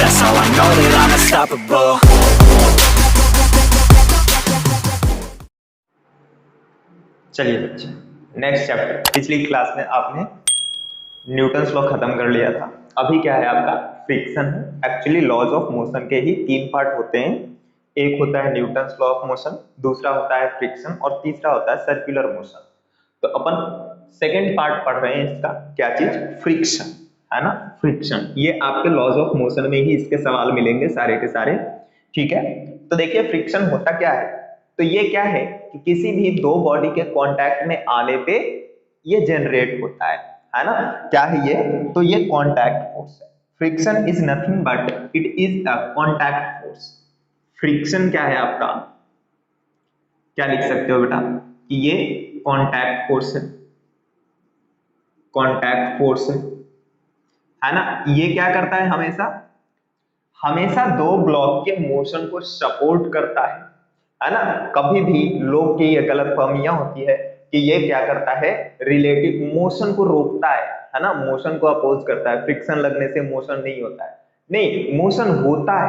That's how I know that I'm unstoppable. चलिए बच्चे, next chapter. पिछली क्लास में आपने न्यूटन्स लॉ खत्म कर लिया था। अभी क्या है आपका फ्रिक्शन है। एक्चुअली लॉज ऑफ मोशन के ही तीन पार्ट होते हैं। एक होता है न्यूटन्स लॉ ऑफ मोशन, दूसरा होता है फ्रिक्शन और तीसरा होता है सर्कुलर मोशन। तो अपन सेकेंड पार्ट पढ़ रहे हैं इसका, क्या चीज, फ्रिक्शन, है ना। फ्रिक्शन ये आपके लॉज ऑफ मोशन में ही इसके सवाल मिलेंगे सारे के सारे, ठीक है। तो देखिए फ्रिक्शन होता क्या है। तो ये क्या है कि किसी भी दो बॉडी के कांटेक्ट में आने पे ये जनरेट होता है ना। क्या है ये, तो ये कांटेक्ट फोर्स है। Friction is nothing but it is a contact force. Friction क्या है आपका, क्या लिख सकते हो बेटा कि ये कांटेक्ट फोर्स है। कांटेक्ट फोर्स है ना। ये क्या करता है, हमेशा हमेशा दो ब्लॉक के मोशन को सपोर्ट करता है ना। कभी भी लोग की ये गलतफहमियां होती है कि ये क्या करता है, रिलेटिव मोशन को रोकता है ना, मोशन को अपोज करता है। फ्रिक्शन लगने से मोशन नहीं होता है, नहीं मोशन होता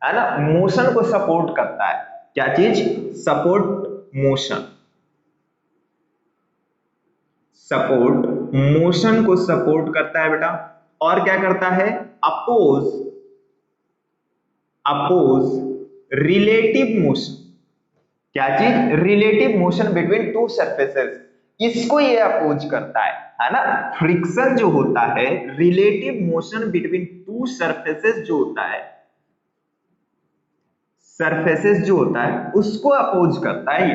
है ना। मोशन को सपोर्ट करता है, क्या चीज, सपोर्ट मोशन। सपोर्ट मोशन को सपोर्ट करता है बेटा। और क्या करता है, अपोज अपोज रिलेटिव मोशन। क्या चीज, relative motion between two surfaces, इसको ये अपोज करता है ना। फ्रिक्शन जो होता है, relative motion between two surfaces जो होता है, सरफेसेस जो होता है उसको अपोज करता है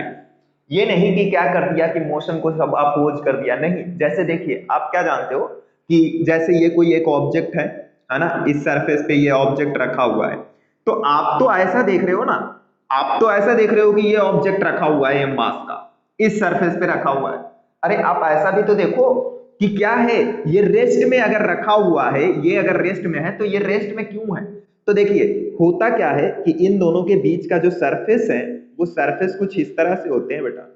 ये नहीं कि क्या कर दिया कि मोशन को सब अपोज कर दिया, नहीं। जैसे देखिए आप क्या जानते हो कि जैसे ये कोई एक ऑब्जेक्ट है ना, इस सरफेस पे ये ऑब्जेक्ट रखा हुआ है। तो आप तो ऐसा देख रहे हो ना, आप तो ऐसा देख रहे हो कि ये ऑब्जेक्ट रखा हुआ है, ये मास का इस सरफेस पे रखा हुआ है। अरे आप ऐसा भी तो देखो कि क्या है, ये रेस्ट में अगर रखा हुआ है, ये अगर रेस्ट में है तो ये रेस्ट में क्यों है। तो देखिए होता क्या है कि इन दोनों के बीच का जो सरफेस है वो सरफेस कुछ इस तरह से होते हैं बेटा।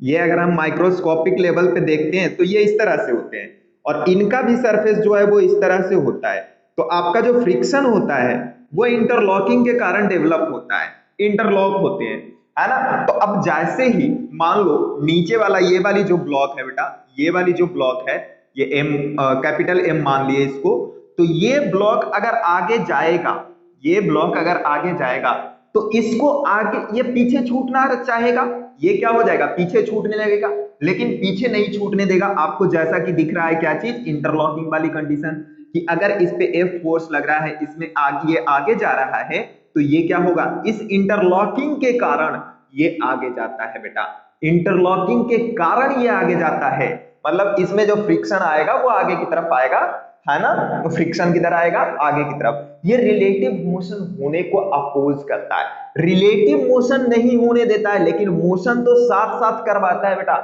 ये अगर हम माइक्रोस्कोपिक लेवल पे देखते हैं तो ये इस तरह से होते हैं, और इनका भी सरफेस जो है वो इस तरह से होता है। तो आपका जो फ्रिक्शन होता है वो इंटरलॉकिंग के कारण डेवलप होता है, इंटरलॉक होते हैं, है ना। तो अब जैसे ही मान लो नीचे वाला ये वाली जो ब्लॉक है बेटा, ये वाली जो ब्लॉक है, ये एम, कैपिटल एम मान लिए इसको। तो ये ब्लॉक अगर आगे जाएगा, ये ब्लॉक अगर आगे जाएगा तो इसको आगे ये पीछे छूटना चाहेगा, ये क्या हो जाएगा, पीछे छूटने लगेगा। लेकिन पीछे नहीं छूटने देगा आपको, जैसा कि दिख रहा है क्या चीज, इंटरलॉकिंग वाली कंडीशन, कि अगर इस पे एफ फोर्स लग रहा है, इसमें आगे ये आगे जा रहा है, तो ये क्या होगा, इस इंटरलॉकिंग के कारण ये आगे जाता है बेटा। इंटरलॉकिंग के कारण ये आगे जाता है, मतलब इसमें जो फ्रिक्शन आएगा वो आगे की तरफ आएगा, है ना। फ्रिक्शन किधर आएगा, आगे की तरफ। ये रिलेटिव मोशन होने को अपोज करता है, रिलेटिव मोशन नहीं होने देता है, लेकिन मोशन तो साथ साथ करवाता है बेटा।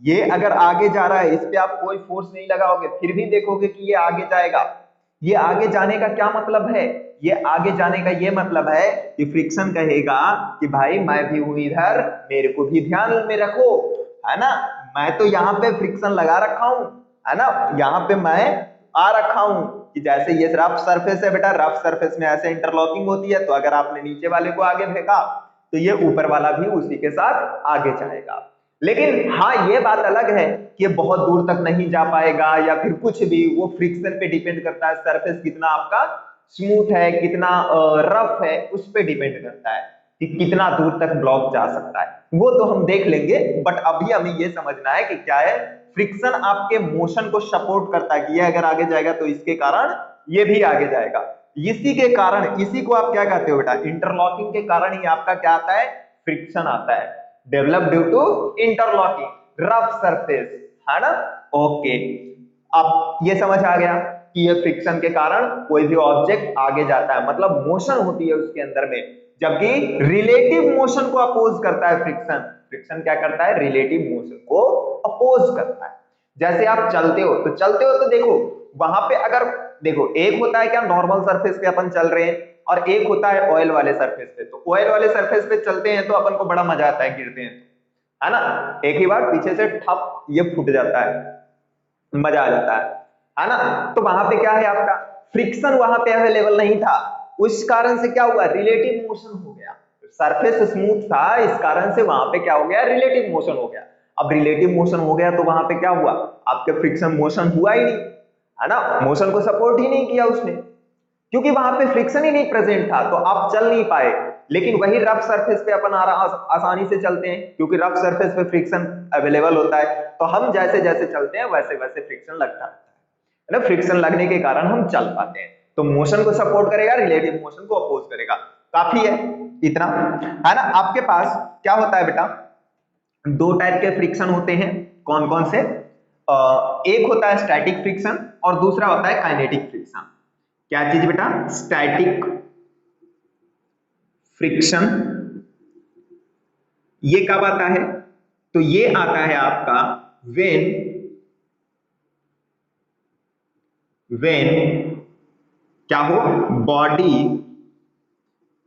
ये अगर आगे जा रहा है, इस पे आप कोई फोर्स नहीं लगाओगे, फिर भी देखोगे कि ये आगे जाएगा। ये आगे जाने का क्या मतलब है, ये आगे जाने का ये मतलब है कि फ्रिक्शन कहेगा कि भाई मैं भी हूं इधर, मेरे को भी ध्यान में रखो, है ना। मैं तो यहाँ पे फ्रिक्शन लगा रखा हूं, है ना, यहाँ पे मैं आ रखा हूं कि जैसे ये रफ सरफेस है बेटा, रफ सरफेस में ऐसे इंटरलॉकिंग होती है, तो अगर आपने नीचे वाले को आगे फेंका तो ये ऊपर वाला भी उसी के साथ आगे जाएगा। लेकिन हाँ ये बात अलग है कि ये बहुत दूर तक नहीं जा पाएगा या फिर कुछ भी, वो फ्रिक्शन पे डिपेंड करता है, सरफेस कितना आपका स्मूथ है, कितना रफ है, उस पे डिपेंड करता है कि कितना दूर तक ब्लॉक जा सकता है, वो तो हम देख लेंगे। बट अभी हमें ये समझना है कि क्या है, फ्रिक्शन आपके मोशन को सपोर्ट करता है कि ये अगर आगे जाएगा तो इसके कारण ये भी आगे जाएगा। इसी के कारण, इसी को आप क्या कहते हो बेटा, इंटरलॉकिंग के कारण ही आपका क्या आता है, फ्रिक्शन आता है, develop due to interlocking rough surface, है ना। ओके, अब ये समझ आ गया कि ये फ्रिक्शन के कारण कोई भी ऑब्जेक्ट आगे जाता है, मतलब मोशन होती है उसके अंदर में, जबकि रिलेटिव मोशन को अपोज करता है फ्रिक्शन। फ्रिक्शन क्या करता है, रिलेटिव मोशन को अपोज करता है। जैसे आप चलते हो तो देखो वहां पे अगर देखो, एक होता है क्या, नॉर्मल सरफेस पे अपन चल रहे हैं, और एक होता है ऑयल वाले सरफेस पे। तो ऑयल वाले सरफेस पे चलते हैं तो अपन को बड़ा मजा आता है, गिरते हैं है ना, एक ही बार पीछे से ठप ये फूट जाता है, मजा आ जाता है ना। तो वहां पे क्या है आपका फ्रिक्शन वहां पे अवेलेबल नहीं था, उस कारण से क्या हुआ, रिलेटिव मोशन हो गया। सरफेस स्मूथ था, इस कारण से वहां पे क्या हो गया, रिलेटिव मोशन हो गया। अब रिलेटिव मोशन हो गया तो वहां पे क्या हुआ, आपके फ्रिक्शन मोशन हुआ ही नहीं, है ना, मोशन को सपोर्ट ही नहीं किया उसने, क्योंकि वहां पे फ्रिक्शन ही नहीं प्रेजेंट था, तो आप चल नहीं पाए। लेकिन वही रफ सरफेस पे अपन आसानी से चलते हैं, क्योंकि रफ सरफेस पे फ्रिक्शन अवेलेबल होता है, तो हम जैसे जैसे चलते हैं वैसे वैसे फ्रिक्शन लगता है ना, फ्रिक्शन लगने के कारण हम चल पाते हैं। तो मोशन को सपोर्ट करेगा, रिलेटिव मोशन को अपोज करेगा। काफी है इतना, है ना। आपके पास क्या होता है बेटा, दो टाइप के फ्रिक्शन होते हैं, कौन कौन से, एक होता है स्टैटिक फ्रिक्शन और दूसरा होता है काइनेटिक फ्रिक्शन। क्या चीज बेटा, स्टैटिक फ्रिक्शन, ये कब आता है, तो ये आता है आपका व्हेन क्या हो, बॉडी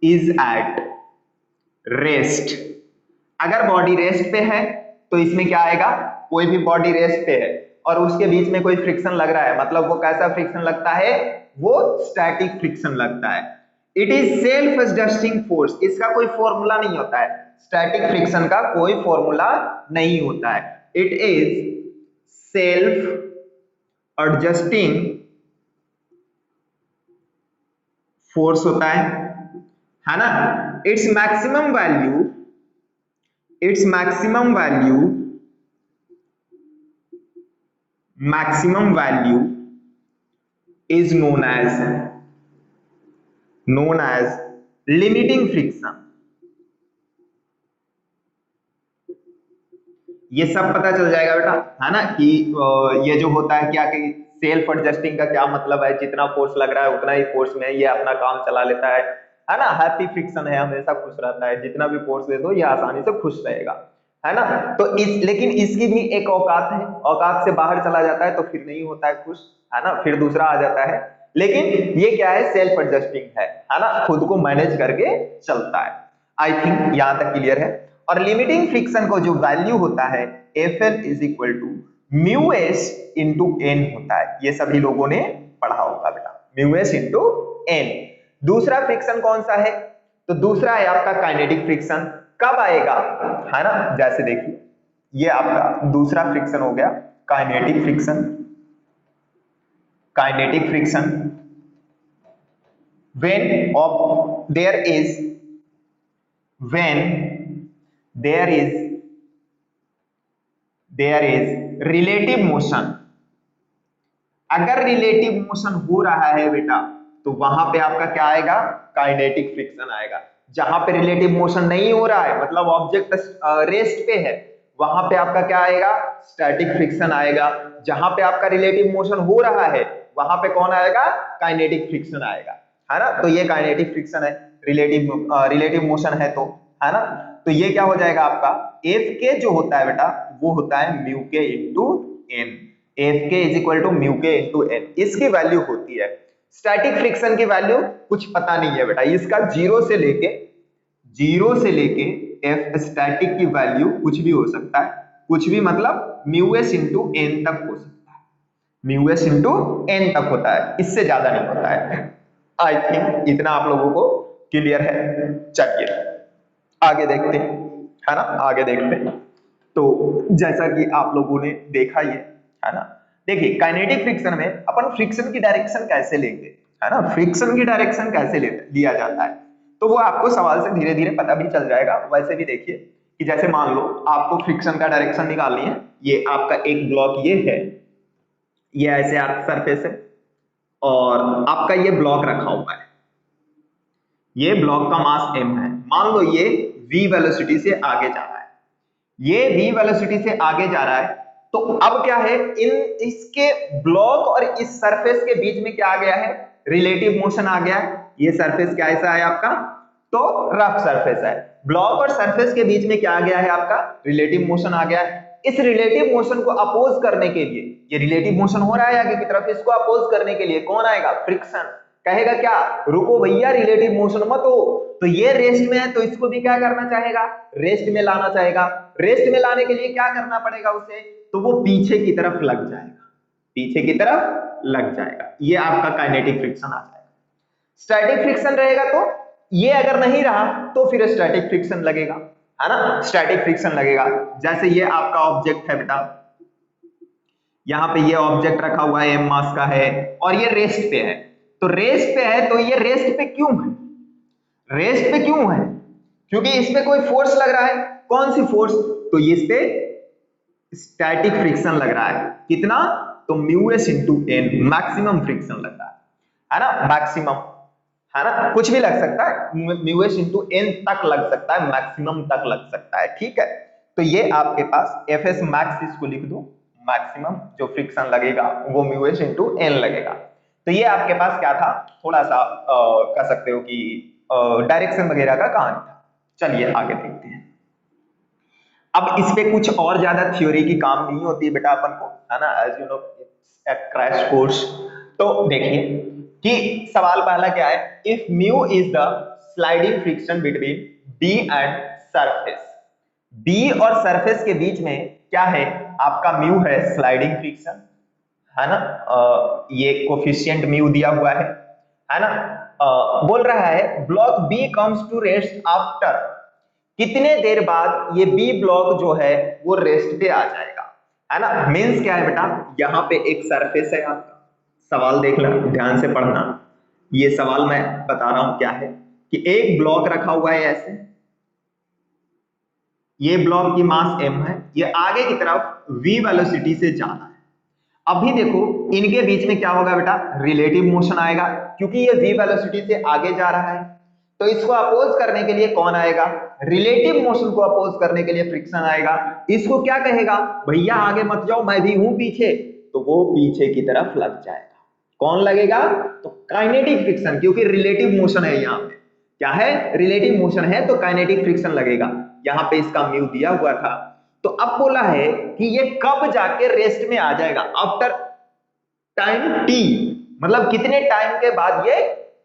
इज एट रेस्ट। अगर बॉडी रेस्ट पे है तो इसमें क्या आएगा, कोई भी बॉडी रेस्ट पे है और उसके बीच में कोई फ्रिक्शन लग रहा है, मतलब वो कैसा फ्रिक्शन लगता है, वो स्टैटिक फ्रिक्शन लगता है। It is self adjusting force, इसका कोई फॉर्मूला नहीं होता है, स्टैटिक फ्रिक्शन का कोई फॉर्मूला नहीं होता है। It is self adjusting force होता है ना। Its maximum value, its maximum value is known as limiting friction। ये सब पता चल जाएगा बेटा, है ना, कि ये जो होता है क्या, कि सेल्फ एडजस्टिंग का क्या मतलब है, जितना फोर्स लग रहा है उतना ही फोर्स में ये अपना काम चला लेता है ना। हैप्पी फ्रिक्शन है, हमेशा खुश रहता है, जितना भी फोर्स दे दो ये आसानी से खुश रहेगा, है ना। तो लेकिन इसकी भी एक औकात है, औकात से बाहर चला जाता है तो फिर नहीं होता है खुश, है ना, फिर दूसरा आ जाता है। लेकिन ये क्या है, सेल्फ एडजस्टिंग है ना, खुद को मैनेज करके चलता है। आई थिंक यहां तक क्लियर है। और लिमिटिंग फ्रिक्शन को जो वैल्यू होता है Fn is equal to mu S into N होता है, ये सभी लोगों ने पढ़ा होगा बेटा, म्यू एस इंटू एन। दूसरा फ्रिक्शन कौन सा है, तो दूसरा है आपका काइनेटिक फ्रिक्शन। कब आएगा, है ना, जैसे देखिए ये आपका दूसरा फ्रिक्शन हो गया kinetic friction. Kinetic friction when of there is when there is relative motion। अगर रिलेटिव मोशन हो रहा है बेटा तो वहां पे आपका क्या आएगा, काइनेटिक फ्रिक्शन आएगा। जहां पे रिलेटिव मोशन नहीं हो रहा है, मतलब ऑब्जेक्ट रेस्ट पे है, वहां पे आपका क्या आएगा, स्टैटिक फ्रिक्शन आएगा। जहां पे आपका रिलेटिव मोशन हो रहा है वहां पे कौन आएगा, काइनेटिक फ्रिक्शन आएगा, है ना। तो ये काइनेटिक फ्रिक्शन है, रिलेटिव मोशन है तो, है ना। तो ये क्या हो जाएगा आपका, एफ के जो होता है बेटा वो होता है mu K into N. F के is equal to mu K into N, इसकी वैल्यू होती है। स्टैटिक फ्रिक्शन की वैल्यू कुछ पता नहीं है बेटा, इसका जीरो से लेके एफ स्टैटिक की वैल्यू कुछ भी हो सकता है, कुछ भी मतलब म्यू एस इंटू एन तक हो सकता है, म्यू एस इंटू एन तक होता है, इससे ज्यादा नहीं होता है। आई थिंक इतना आप लोगों को क्लियर है। चलिए आगे देखते हैं, है ना, आगे देखते हैं। तो जैसा कि आप लोगों ने देखा ये, है ना, देखिए काइनेटिक फ्रिक्शन में अपन फ्रिक्शन की डायरेक्शन कैसे लेंगे, है ना, फ्रिक्शन की डायरेक्शन कैसे लिया जाता है, तो वो आपको सवाल से धीरे धीरे पता भी चल जाएगा। वैसे भी देखिए कि जैसे मान लो आपको फ्रिक्शन का डायरेक्शन निकालनी है, ये आपका एक ब्लॉक ये है, ये ऐसे आप सरफेस है और आपका ये ब्लॉक रखा हुआ है, ये ब्लॉक का मास m है, मान लो ये v वेलोसिटी से आगे जा रहा है, ये v वेलोसिटी से आगे जा रहा है। तो अब क्या है, इसके ब्लॉक और इस सरफेस के बीच में क्या आ गया है, रिलेटिव मोशन आ गया है। ये सरफेस कैसा है आपका, तो रफ सरफेस है, ब्लॉक और सरफेस के बीच में क्या आ गया है आपका, रिलेटिव मोशन आ गया है। इस रिलेटिव मोशन को अपोज करने के लिए, ये रिलेटिव मोशन हो रहा है आगे की तरफ, इसको अपोज करने के लिए कौन आएगा, फ्रिक्शन। कहेगा क्या, रुको भैया रिलेटिव मोशन मत हो, तो ये रेस्ट में है तो इसको भी क्या करना चाहेगा, रेस्ट में लाना चाहेगा। रेस्ट में लाने के लिए क्या करना पड़ेगा उसे, तो वो पीछे की तरफ लग जाएगा, पीछे की तरफ लग जाएगा, ये आपका काइनेटिक फ्रिक्शन आ जाएगा। स्टैटिक फ्रिक्शन रहेगा तो ये अगर नहीं रहा तो फिर स्टैटिक फ्रिक्शन लगेगा, है ना, स्टैटिक फ्रिक्शन लगेगा। जैसे ये आपका ऑब्जेक्ट है बेटा, यहाँ पे ये ऑब्जेक्ट रखा हुआ है, एम मास का है और ये रेस्ट पे है, तो रेस्ट पे है तो ये रेस्ट पे क्यों है, रेस्ट पे क्यों है, क्योंकि इस पे कोई फोर्स लग रहा है। कौन सी फोर्स, तो ये इस पे स्टैटिक फ्रिक्शन लग रहा है, कितना, तो mu S into N, maximum friction लग रहा है ना, मैक्सिमम, है ना, कुछ भी लग सकता है, म्यू एस इंटू एन तक लग सकता है, मैक्सिमम तक लग सकता है, ठीक है। तो ये आपके पास एफ एस मैक्स, इसको लिख दो, मैक्सिमम जो फ्रिक्शन लगेगा वो म्यू एस इंटू एन लगेगा। तो ये आपके पास क्या था, थोड़ा सा कह सकते हो कि डायरेक्शन वगैरह का कहानी था। चलिए आगे देखते हैं। अब इस पे कुछ और ज्यादा थ्योरी की काम नहीं होती है बेटा अपन को, है ना, as you know it's a crash course. तो देखिए कि सवाल पहला क्या है, if mu is the sliding friction between B and surface, B और सरफेस के बीच में क्या है, आपका म्यू है स्लाइडिंग फ्रिक्शन, है ना, ये कोफिशिएंट म्यू दिया हुआ है ना, बोल रहा है block B comes to rest after, कितने देर बाद ये बी ब्लॉक जो है वो रेस्ट पे आ जाएगा, है ना। मींस क्या है बेटा, यहाँ पे एक सरफेस है आपका, सवाल देखना ध्यान से पढ़ना, ये सवाल मैं बता रहा हूं क्या है, कि एक ब्लॉक रखा हुआ है ऐसे, ये ब्लॉक की मास m है, ये आगे की तरफ v वेलोसिटी से जा रहा है। अभी देखो इनके बीच में क्या होगा बेटा, रिलेटिव मोशन आएगा, क्योंकि ये v वेलोसिटी से आगे जा रहा है, तो इसको अपोज करने के लिए कौन आएगा, रिलेटिव मोशन को अपोज करने के लिए फ्रिक्शन आएगा। इसको क्या कहेगा, भैया आगे मत जाओ मैं भी हूं पीछे, तो वो पीछे की तरफ लग जाएगा। कौन लगेगा, तो काइनेटिक फ्रिक्शन, क्योंकि रिलेटिव मोशन है, यहाँ पे क्या है, रिलेटिव मोशन है, तो काइनेटिक फ्रिक्शन लगेगा। यहाँ पे इसका म्यू दिया हुआ था, तो अब बोला है कि ये कब जाके रेस्ट में आ जाएगा, आफ्टर टाइम टी, मतलब कितने टाइम के बाद ये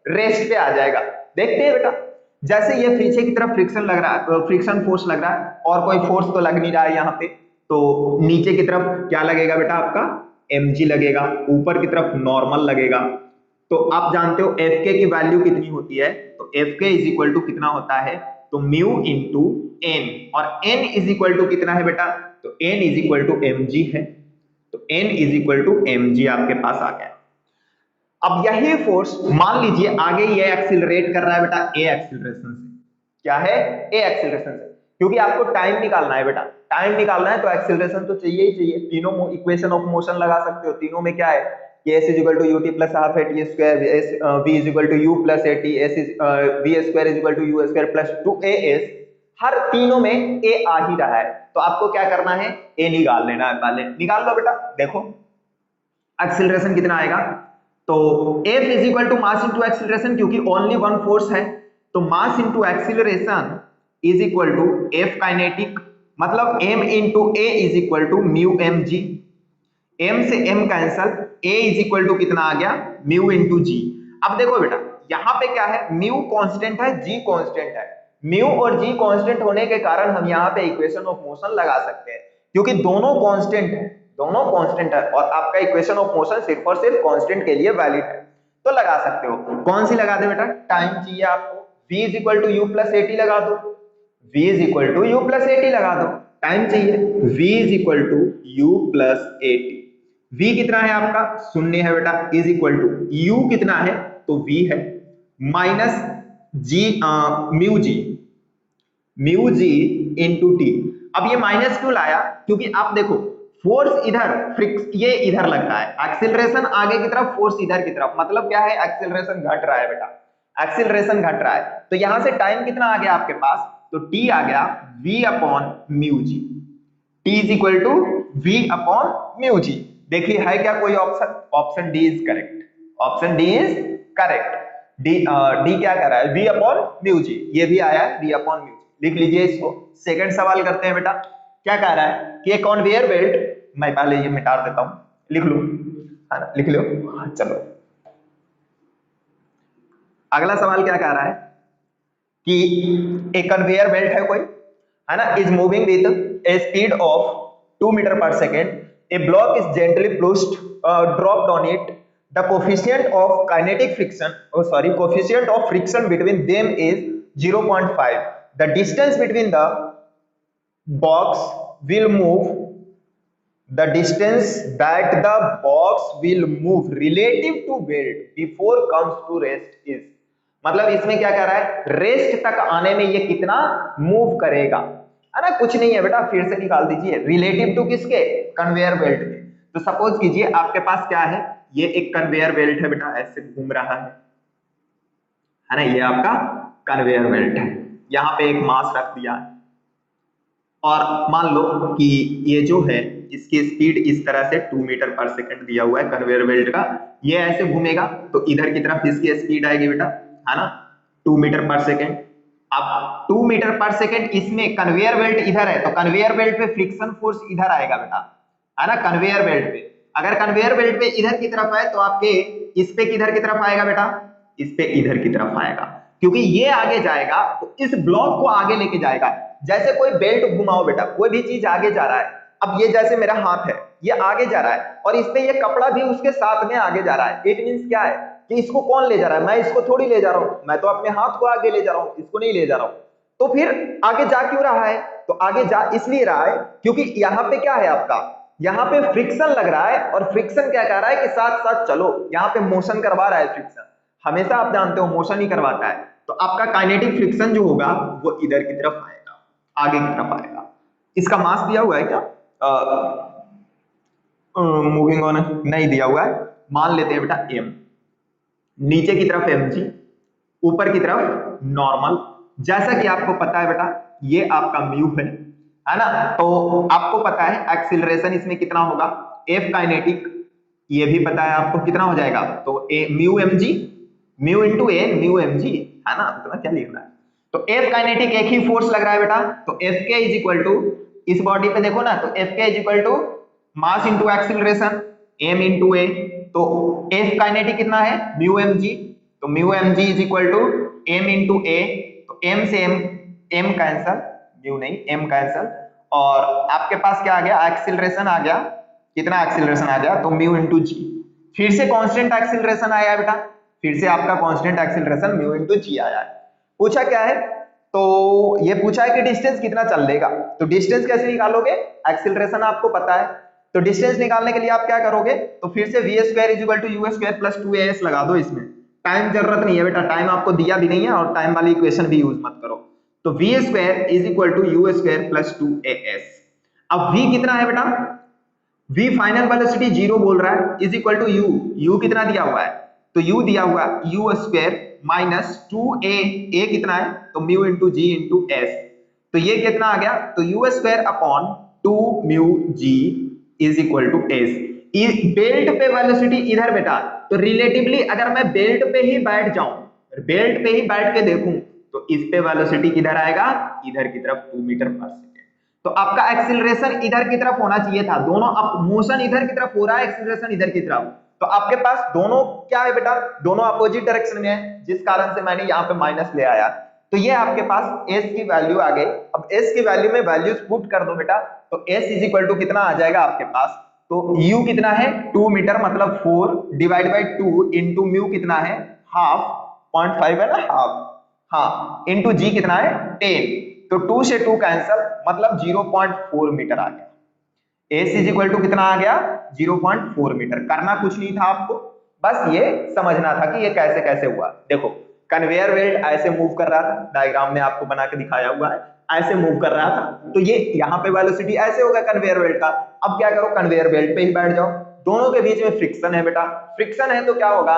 रेस्ट पे आ जाएगा। देखते हैं बेटा, जैसे ये पीछे की तरफ फ्रिक्शन लग रहा है, फ्रिक्शन फोर्स लग रहा है, और कोई फोर्स तो लग नहीं रहा है यहाँ पे, तो नीचे की तरफ क्या लगेगा बेटा, आपका mg लगेगा, ऊपर की तरफ नॉर्मल लगेगा। तो आप जानते हो एफ के की वैल्यू कितनी होती है, तो एफ के इज इक्वल टू कितना होता है, तो म्यू इंटू एन, और एन इज इक्वल टू कितना है बेटा, तो N is equal to mg है, तो n is equal to mg आपके पास आ गया। अब यही फोर्स मान लीजिए आगे ये एक्सिलरेट कर रहा है बेटा a एक्सिलरेशन से, क्या है, a एक्सिलरेशन से, क्योंकि आपको टाइम निकालना है बेटा, टाइम निकालना है तो एक्सिलरेशन तो चाहिए ही चाहिए। तीनों इक्वेशन ऑफ मोशन लगा सकते हो, तीनों में क्या है कि s is equal to ut plus half at square, v is equal to u plus at, v square is equal to u square plus 2as, हर तीनों में a आ ही रहा है, तो आपको क्या करना है, a निकाल लेना है, पहले निकाल लो बेटा। देखो एक्सिलरेशन कितना आएगा, तो F is equal to mass into acceleration, क्योंकि ओनली वन फोर्स है, तो mass into acceleration is equal to F kinetic, मतलब m into a is equal to mu mg, m से m cancel, a is equal to कितना आ गया, mu into g। अब देखो बेटा यहाँ पे क्या है, म्यू कांस्टेंट है, g कांस्टेंट है, म्यू और g कांस्टेंट होने के कारण हम यहाँ पे इक्वेशन ऑफ मोशन लगा सकते हैं, क्योंकि दोनों कांस्टेंट है, दोनों कांस्टेंट है, और आपका इक्वेशन ऑफ मोशन सिर्फ और सिर्फ कांस्टेंट के लिए वैलिड है, तो लगा सकते हो। कौन सी लगा दे बेटा, टाइम चाहिए आपको, v is equal to u plus at लगा दो, v is equal to u plus at लगा दो, टाइम चाहिए, v is equal to u plus at, v कितना है आपका, शून्य है बेटा, इज इक्वल टू u कितना है, तो v है, minus g mu G into T. अब ये माइनस क्यों लाया, क्योंकि आप देखो फोर्स इधर, ये इधर लग रहा है, एक्सिलरेशन आगे की तरफ, फोर्स इधर की तरफ, मतलब क्या है, एक्सिलरेशन घट रहा है बेटा, एक्सिलरेशन घट रहा है, तो यहां से टाइम कितना आ गया आपके पास, तो टी आ गया v upon mu g, T is equal to v upon mu g. देखिए है क्या कोई option, option D is correct, option D is correct, D क्या कह रहा है, v अपॉन म्यू जी, ये भी आया है v अपॉन म्यू जी, लिख लीजिए इसको। सेकंड सवाल करते हैं बेटा, क्या कह रहा है कि एक कन्वेयर बेल्ट, मैं पहले ये मिटा देता हूं, लिख लो, है ना, लिख लो, चलो अगला सवाल क्या कह रहा है कि एक कन्वेयर बेल्ट है कोई, है ना, is moving with a speed of 2 metre per second a block is gently pushed, dropped on it, the coefficient of kinetic friction, coefficient of friction between them is 0.5. The distance between the box will move, the distance that the box will move relative to belt before comes to rest is, मतलब इसमें क्या कह रहा है, rest तक आने में ये कितना मूव करेगा, है ना। कुछ नहीं है बेटा, फिर से निकाल दीजिए, रिलेटिव टू किसके, कन्वेयर बेल्ट के। तो सपोज कीजिए आपके पास क्या है, ये एक कन्वेयर बेल्ट है बेटा, ऐसे घूम रहा है ना, ये आपका कन्वेयर बेल्ट है। यहाँ पे एक मास रख दिया है और मान लो कि ये जो है इसकी स्पीड इस तरह से 2 मीटर पर सेकंड दिया हुआ है कन्वेयर बेल्ट का। ये ऐसे घूमेगा तो इधर की तरफ इसकी स्पीड आएगी बेटा, है ना, 2 मीटर पर सेकंड। अब 2 मीटर पर सेकंड इसमें कन्वेयर बेल्ट इधर है तो कन्वेयर बेल्ट पे फ्रिक्शन फोर्स इधर आएगा बेटा, है ना, कन्वेयर बेल्ट पे। अगर कन्वेयर बेल्ट पे इधर की तरफ है तो आपके इस पे किधर की तरफ आएगा बेटा, इस पे इधर की तरफ आएगा, क्योंकि ये आगे जाएगा तो इस ब्लॉक को आगे लेके जाएगा। जैसे कोई बेल्ट घुमाओ बेटा, कोई भी चीज आगे जा रहा है, अब ये जैसे मेरा हाथ है ये आगे जा रहा है और इस पे ये कपड़ा भी उसके साथ में आगे जा रहा है। इट मींस क्या है कि इसको कौन ले जा रहा है, मैं इसको थोड़ी ले जा रहा हूं, मैं तो अपने हाथ को आगे ले जा रहा हूं, इसको नहीं ले जा रहा हूं। तो फिर आगे जा क्यों रहा है, तो आगे जा इसलिए रहा है क्योंकि यहाँ पे क्या है आपका, यहाँ पे फ्रिक्शन लग रहा है और फ्रिक्शन क्या कर रहा है कि साथ साथ चलो, यहाँ पे मोशन करवा रहा है फ्रिक्शन। हमेशा आप जानते हो मोशन ही करवाता है, तो आपका काइनेटिक फ्रिक्शन जो होगा वो इधर की तरफ आएगा, आगे की तरफ आएगा। इसका मास दिया हुआ है क्या, मूविंग ऑन नहीं दिया हुआ है, मान लेते हैं बेटा m, नीचे की तरफ mg, ऊपर की तरफ नॉर्मल। जैसा कि आपको पता है बेटा ये आपका म्यू है ना, तो आपको पता है एक्सीलरेशन इसमें कितना होगा, f काइनेटिक, ये भी पता है आपको कितना हो जाएगा, तो a mu mg, mu into a mu mg, है ना, उतना क्या लिखना है। तो f काइनेटिक एक ही फोर्स लग रहा है बेटा, तो Fk इज इक्वल टू, इस बॉडी पे देखो ना, तो Fk is equal to mass into acceleration m into a, तो F काइनेटिक कितना है म्यू mg, तो mu mg is equal to m into a, तो m से m कैंसल, म्यू नहीं m कैंसल, और आपके पास क्या आ गया, एक्सीलरेशन आ गया, कितना एक्सीलरेशन आ गया, तो म्यू इंटू g। फिर से कांस्टेंट एक्सीलरेशन आया है बेटा, फिर से आपका constant acceleration mu into g आया है। पूछा क्या है, तो ये पूछा है कि डिस्टेंस कितना चल लेगा, तो डिस्टेंस कैसे निकालोगे, एक्सीलरेशन आपको पता है, तो डिस्टेंस निकालने के लिए आप क्या करोगे, तो फिर से v square is equal to u square plus 2as लगा दो। इसमें टाइम जरूरत नहीं है बेटा, टाइम आपको दिया भी नहीं है और टाइम वाली इक्वेशन भी यूज मत करो। तो v square is equal to u square plus 2as। अब v कितना है बेटा, v फाइनल वेलोसिटी 0 बोल रहा है, इज इक्वल टू u कितना दिया हुआ है, तो u दिया हुआ u square minus 2a, a कितना है, तो mu into g into s, तो ये कितना आ गया, तो u square upon 2 mu g is equal to S. Belt पे वेलोसिटी इधर बेटा, तो रिलेटिवली अगर मैं बेल्ट पे ही बैठ जाऊं, बेल्ट पे ही बैठ के देखूं, तो इस पे वेलोसिटी किधर आएगा, इधर की तरफ 2 मीटर पर सेकेंड। तो आपका एक्सीलरेशन इधर की तरफ होना चाहिए था, दोनों अब मोशन इधर की तरफ हो रहा है, एक्सीलरेशन इधर की तरफ, तो आपके पास दोनों क्या है बेटा, दोनों अपोजिट डायरेक्शन में है, जिस कारण से मैंने यहाँ पे माइनस ले आया। तो ये आपके पास s की वैल्यू आ गई। अब s की वैल्यू में वैल्यूज पुट कर दो बेटा, तो s इज इक्वल टू कितना आ जाएगा आपके पास, तो u कितना है 2 मीटर मतलब 4 डिवाइड बाई 2 इंटू म्यू कितना है हाफ, 0.5 है ना हाफ, हाँ, इंटू g कितना है 10, तो 2 से 2 कैंसल मतलब 0.4 मीटर आ गया। s इज इक्वल टू कितना आ गया 0.4 मीटर। करना कुछ नहीं था आपको, बस ये समझना था कि ये कैसे कैसे हुआ। देखो कन्वेयर बेल्ट ऐसे मूव कर रहा था, डायग्राम में आपको बना के दिखाया हुआ है, ऐसे मूव कर रहा था, तो ये यहाँ पे वेलोसिटी ऐसे होगा कन्वेयर बेल्ट का। अब क्या करो, कन्वेयर बेल्ट पे ही बैठ जाओ, दोनों के बीच में फ्रिक्शन है बेटा, फ्रिक्शन है तो क्या होगा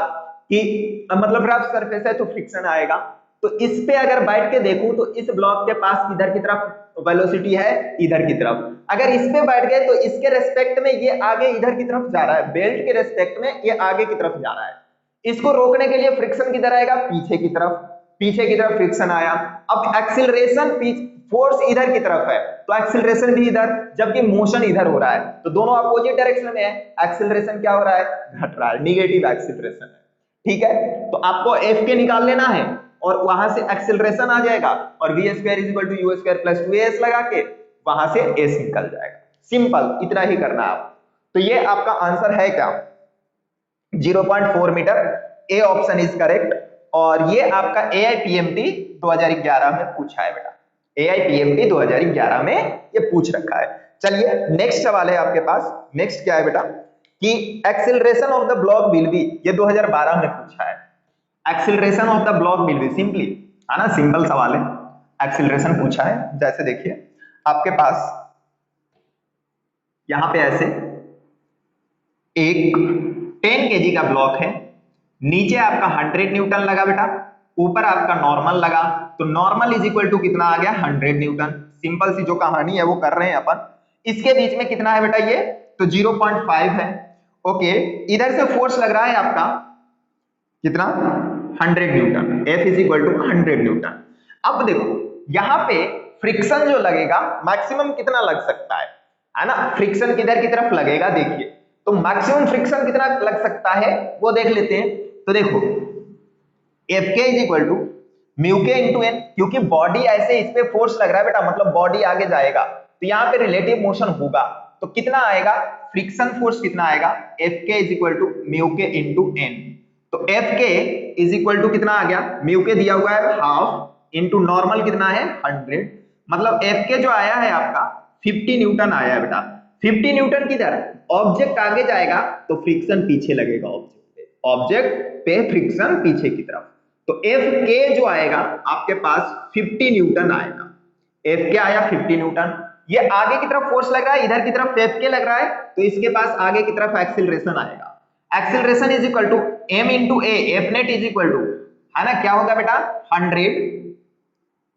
कि मतलब रफ सरफेस है तो फ्रिक्शन आएगा। तो इस पे अगर बैठ के देखूं तो इस ब्लॉक के पास इधर की तरफ वेलोसिटी है, इधर की तरफ, अगर इस पे बैठ गए तो इसके रेस्पेक्ट में ये आगे इधर की तरफ जा रहा है, बेल्ट के रेस्पेक्ट में ये आगे की तरफ जा रहा है। इसको रोकने के लिए फ्रिक्शन किधर आएगा, पीछे की तरफ, पीछे की तरफ फ्रिक्शन आया। अब एक्सीलरेशन फोर्स इधर की तरफ है तो एक्सीलरेशन भी इधर, जबकि मोशन इधर हो रहा है, तो दोनों अपोजिट डायरेक्शन में है, एक्सीलरेशन क्या हो रहा है, घट रहा है, निगेटिव एक्सीलरेशन है। ठीक है, तो आपको एफ के निकाल लेना है और वहां से एक्सीलरेशन आ जाएगा और v square is equal to u square plus 2as लगा के वहां से s निकल जाएगा। सिंपल, इतना ही करना है आप। तो ये आपका आंसर है क्या, 0.4 metre. A option is correct. और ये आपका AIPMT 2011 में पूछा है बेटा, AIPMT 2011 में ये पूछ रखा है। चलिए नेक्स्ट सवाल है आपके पास। नेक्स्ट क्या है बेटा कि acceleration of the block will be, ये 2012 में पूछा है। Acceleration of the block will be, simply है ना, सिंपल सवाल है। एक्सेलरेशन पूछा है, जैसे देखिए आपके पास यहां पे ऐसे एक 10 kg का ब्लॉक है, नीचे आपका 100 न्यूटन लगा बेटा, ऊपर आपका नॉर्मल लगा, तो नॉर्मल इज इक्वल टू कितना आ गया, 100 न्यूटन। सिंपल सी जो कहानी है वो कर रहे हैं अपन। इसके बीच में कितना है बेटा ये, तो 0.5 है। ओके, इधर से फोर्स लग रहा है आपका कितना, 100 newton. F is equal to 100 newton. अब देखो यहां पे फ्रिक्शन जो लगेगा मैक्सिमम कितना लग सकता है ना, फ्रिक्शन किधर की तरफ लगेगा, देखिए तो मैक्सिमम फ्रिक्शन कितना लग सकता है वो देख लेते हैं। तो देखो Fk is equal to mu K into N, क्योंकि बॉडी ऐसे इस पे फोर्स लग रहा है बेटा, मतलब बॉडी आगे जाएगा, तो यहाँ पे रिलेटिव मोशन होगा, तो कितना आएगा, फ्रिक्शन फोर्स कितना आएगा, Fk is equal to mu K into N. तो Fk इज इक्वल टू कितना आ गया, म्यू के दिया हुआ है हाफ इंटू नॉर्मल कितना है 100, मतलब Fk जो आया है आपका 50 न्यूटन आया है बेटा। 50 न्यूटन किधर, ऑब्जेक्ट आगे जाएगा तो फ्रिक्शन पीछे लगेगा ऑब्जेक्ट पे, ऑब्जेक्ट पे फ्रिक्शन पीछे की तरफ। तो Fk जो आएगा आपके पास 50 न्यूटन आएगा। Fk आया 50 न्यूटन, ये आगे की तरफ फोर्स लग रहा है, इधर की तरफ Fk लग रहा है, तो इसके पास आगे की तरफ एक्सीलरेशन आएगा। Acceleration is equal to m into A, F net is equal to, है ना, क्या होगा बेटा 100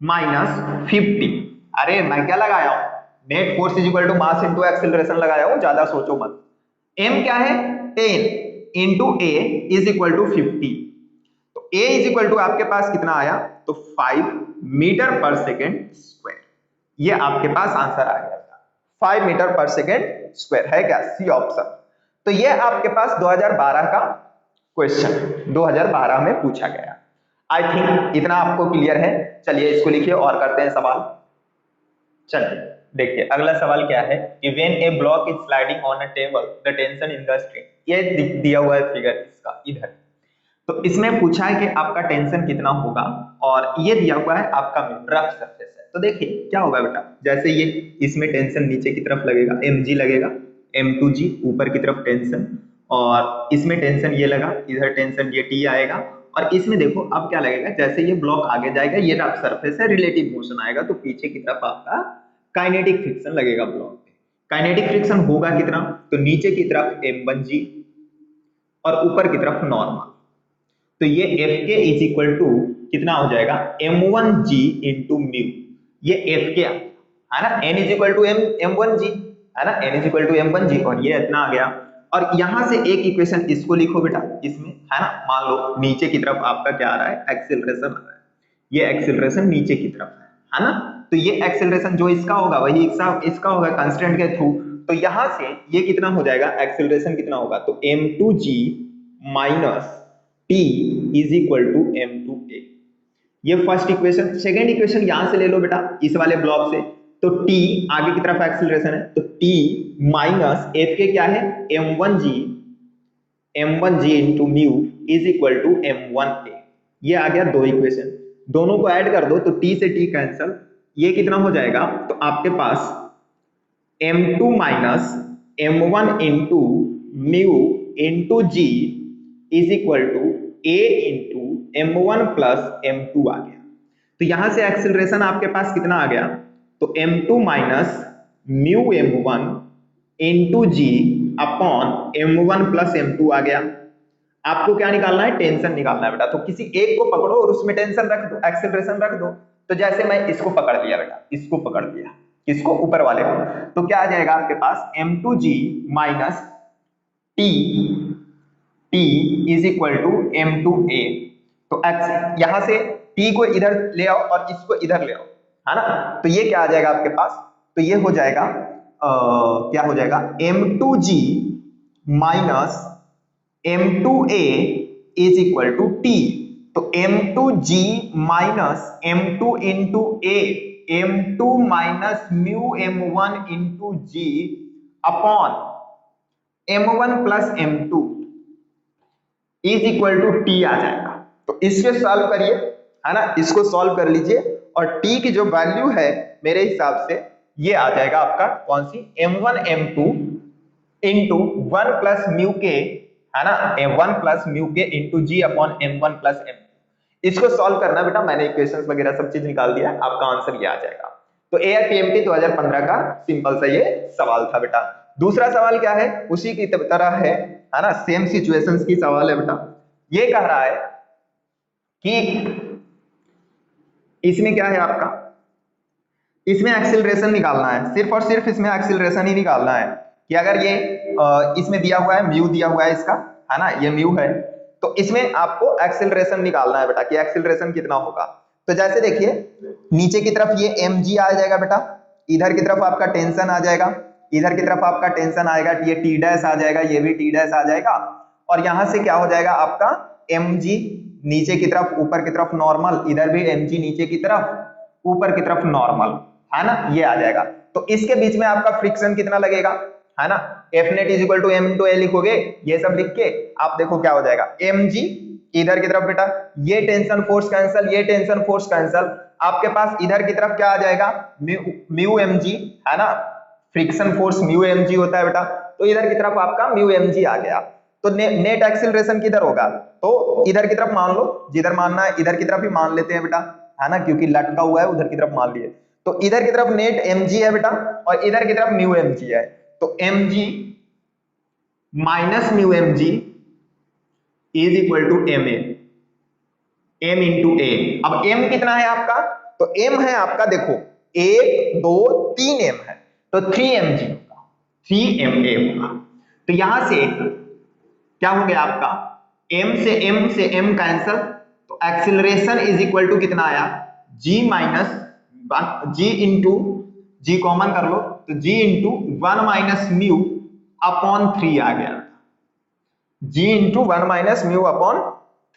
माइनस 50। अरे मैं क्या लगाया हूं, net force is equal to mass into acceleration लगाया हूं, ज्यादा सोचो मत। m क्या है 10 into A is equal to 50, तो a इज इक्वल टू आपके पास कितना आया, तो 5 मीटर पर सेकेंड स्क्वायर। ये आपके पास आंसर आ गया, 5 मीटर पर सेकेंड स्क्वायर है क्या, सी ऑप्शन। तो ये आपके पास 2012 का क्वेश्चन 2012 में पूछा गया। आई थिंक इतना आपको क्लियर है। चलिए इसको लिखिए और करते हैं सवाल। चलिए देखिए अगला सवाल क्या है कि when A block is sliding on a table the tension in the string, ये दिया हुआ है फिगर इसका इधर। तो इसमें पूछा है कि आपका टेंशन कितना होगा, और ये दिया हुआ है आपका रफ सरफेस है। तो देखिए क्या होगा बेटा, जैसे ये इसमें टेंशन नीचे की तरफ लगेगा mg लगेगा, m2g ऊपर की तरफ टेंशन, और इसमें टेंशन ये लगा, इधर टेंशन ये t आएगा, और इसमें देखो अब क्या लगेगा, जैसे ये ब्लॉक आगे जाएगा, ये रफ सरफेस है, रिलेटिव मोशन आएगा, तो पीछे की तरफ आपका काइनेटिक फ्रिक्शन लगेगा ब्लॉक पे। काइनेटिक फ्रिक्शन होगा कितना, तो नीचे की तरफ m1g और ऊपर की तरफ नॉर्मल। तो ये Fk इज इक्वल टू कितना हो जाएगा, m1g इंटू म्यू, ये Fk है ना, n is equal to m1g है ना, n is equal to m1g, और ये इतना आ गया। और यहां से एक इक्वेशन इसको लिखो बेटा इसमें, है ना, मान लो नीचे की तरफ आपका क्या आ रहा है, एक्सेलरेशन आ रहा है, ये एक्सेलरेशन नीचे की तरफ है ना, तो ये एक्सेलरेशन जो इसका होगा वही इसका होगा कांस्टेंट के थ्रू। तो यहां से ये कितना हो जाएगा, एक्सेलरेशन कितना होगा, तो m2g minus t is equal to m2a। ये फर्स्ट इक्वेशन। सेकेंड इक्वेशन यहां से ले लो बेटा इस वाले ब्लॉक से, तो t आगे की तरफ एक्सेलरेशन है, तो t माइनस f के क्या है m1g into mu is equal to m1a। ये आ गया दो इक्वेशन, दोनों को ऐड कर दो तो t से t कैंसल, ये कितना हो जाएगा, तो आपके पास m2 minus m1 into mu into g is equal to a into m1 plus m2 आ गया। तो यहां से एक्सेलरेशन आपके पास कितना आ गया, तो m2 minus mu m1 into g upon m1 plus m2 आ गया। आपको क्या निकालना है, टेंशन निकालना है बेटा, तो किसी एक को पकड़ो और उसमें टेंशन रख दो, एक्सेलरेशन रख दो। तो जैसे मैं इसको पकड़ लिया बेटा, इसको पकड़ लिया, किसको, ऊपर वाले को, तो क्या आ जाएगा आपके पास m2g minus t is equal to m2a। तो x यहां से t को इधर ले आओ और इसको इधर ले आओ, है ना, तो ये क्या आ जाएगा आपके पास, तो ये हो जाएगा क्या हो जाएगा, m2g minus m2a is equal to t। तो m2g minus m2 into a, m2 minus mu m1 into g upon m1 plus m2 is equal to T आ जाएगा। तो इसके सॉल्व करिए, है ना, इसको सॉल्व कर लीजिए और टी की जो वैल्यू है मेरे हिसाब से ये आ जाएगा आपका कौन सी, m1 m2 into 1 plus mu के, है ना, m1 plus mu K into जी अपॉन m1 प्लस m2। इसको सॉल्व करना बेटा, मैंने इक्वेशंस वगैरह सब चीज निकाल दिया, आपका आंसर ये आ जाएगा। तो AIPMT 2015 का सिंपल सा ये सवाल था बेटा। दूसरा सवाल क्या है, उसी की तरह है ना, सेम सिचुएशंस की सवाल है बेटा। ये कह रहा है कि इसमें क्या है आपका, इसमें एक्सीलरेशन निकालना है, सिर्फ और सिर्फ इसमें एक्सीलरेशन ही निकालना है कि अगर ये इसमें दिया हुआ है, म्यू दिया हुआ है इसका, है ना, ये म्यू है, तो इसमें आपको एक्सीलरेशन निकालना है बेटा कि एक्सीलरेशन कितना होगा। तो जैसे देखिए नीचे की तरफ ये mg आ जाएगा बेटा, इधर की तरफ आपका टेंशन आ जाएगा, इधर की तरफ आपका टेंशन आएगा, ये टी डैश आ जाएगा, ये भी टी डैश आ जाएगा, और यहां से क्या हो जाएगा आपका mg नीचे की तरफ ऊपर की तरफ नॉर्मल, इधर भी mg नीचे की तरफ ऊपर की तरफ नॉर्मल, है ना, ये आ जाएगा। तो इसके बीच में आपका फ्रिक्शन कितना लगेगा, है ना, F net is equal to m into a लिखोगे, ये सब लिख के आप देखो क्या हो जाएगा, mg इधर की तरफ बेटा ये टेंशन फोर्स कैंसल, ये टेंशन फोर्स कैंसल, आपके पास इधर की तरफ क्या आ जाएगा, म्यू mg, है ना, फ्रिक्शन फोर्स म्यू mg होता है बेटा, तो इधर की तरफ आपका म्यू mg आ गया। तो नेट एक्सीलरेशन किधर होगा, तो इधर की तरफ मान लो, जिधर मानना है इधर की तरफ ही मान लेते हैं बेटा, है ना, क्योंकि लटका हुआ है उधर की तरफ मान लिए। तो इधर की तरफ नेट mg है बेटा और इधर की तरफ म्यू mg है, तो mg minus mu mg is equal to ma, m into a। अब m कितना है आपका, तो m है आपका देखो 1 2 3 m है, तो 3mg होगा, 3ma होगा। तो यहां से क्या हो गया आपका, m से m कैंसल, तो एक्सीलरेशन इज इक्वल टू कितना आया, g minus g into g common कर लो, तो g into 1 minus mu upon 3 आ गया, g into 1 minus mu upon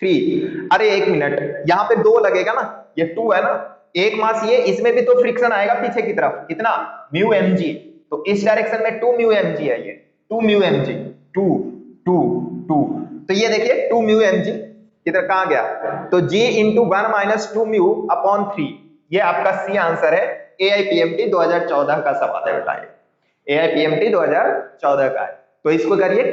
3। अरे एक मिनट, यहाँ पे 2 लगेगा ना, ये 2 है ना, एक मास ये, इसमें भी तो फ्रिक्शन आएगा पीछे की तरफ, कितना, म्यू mg, तो इस डायरेक्शन में 2 म्यू mg है, ये 2 म्यू mg, 2 2 2, तो ये देखिए 2 म्यू mg किधर कहां गया, तो g into 1 minus 2 mu upon 3, ये आपका सी आंसर है। AIPMT 2014 का सवाल है बेटा, ये AIPMT 2014 का है। तो इसको करिए